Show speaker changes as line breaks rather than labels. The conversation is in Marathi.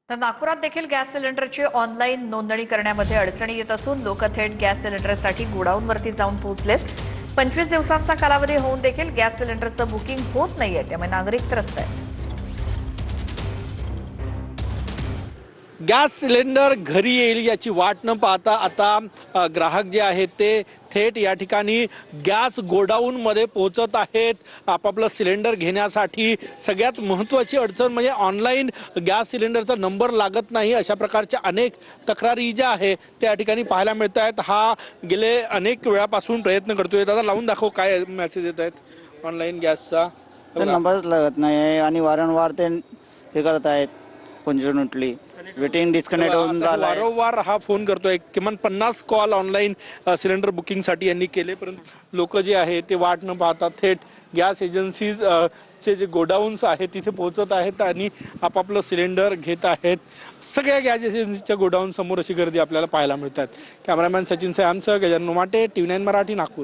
तर नागपुरात देखील गॅस सिलेंडरची ऑनलाईन नोंदणी करण्यामध्ये अडचणी येत असून लोक थेट गॅस सिलेंडरसाठी गोडाऊनवरती जाऊन पोहोचलेत. 25 दिवसांचा कालावधी होऊन देखील गॅस सिलेंडरचं बुकिंग होत नाहीये, त्यामुळे नागरिक त्रस्त आहेत.
गॅस सिलेंडर घरी येईल याची वाट न पाहता आता ग्राहक जे आहेत ते थेट या ठिकाणी गॅस गोडाऊनमध्ये पोहोचत आहेत आपापलं सिलेंडर घेण्यासाठी. सगळ्यात महत्त्वाची अडचण म्हणजे ऑनलाईन गॅस सिलेंडरचा नंबर लागत नाही, अशा प्रकारच्या अनेक तक्रारी ज्या आहेत त्या ठिकाणी पाहायला मिळत आहेत. हा गेले अनेक वेळापासून प्रयत्न करतोय. दादा लावून दाखव, काय मेसेज येत आहेत ऑनलाईन गॅसचा?
नंबरच लागत नाही आणि वारंवार ते हे करत आहेत. कंटिन्युअसली वेटिंग डिस्कनेक्ट होऊन झाला.
वारंवार हा फोन करतोय. किमान 50 कॉल ऑनलाईन सिलेंडर बुकिंगसाठी यांनी केले, परंतु लोक जे आहे ते वाट न पाहता थेट गॅस एजन्सीज चे जे गोडाऊन्स आहेत तिथे पोहोचत आहेत आणि आपापलं सिलेंडर घेत आहेत. सगळ्या गॅस एजन्सीच्या गोडाऊन समोर अशी गर्दी आपल्याला पाहायला मिळतात. कॅमेरामॅन सचिन सयामसह गजानन माटे, TV9 मराठी, नागपूर.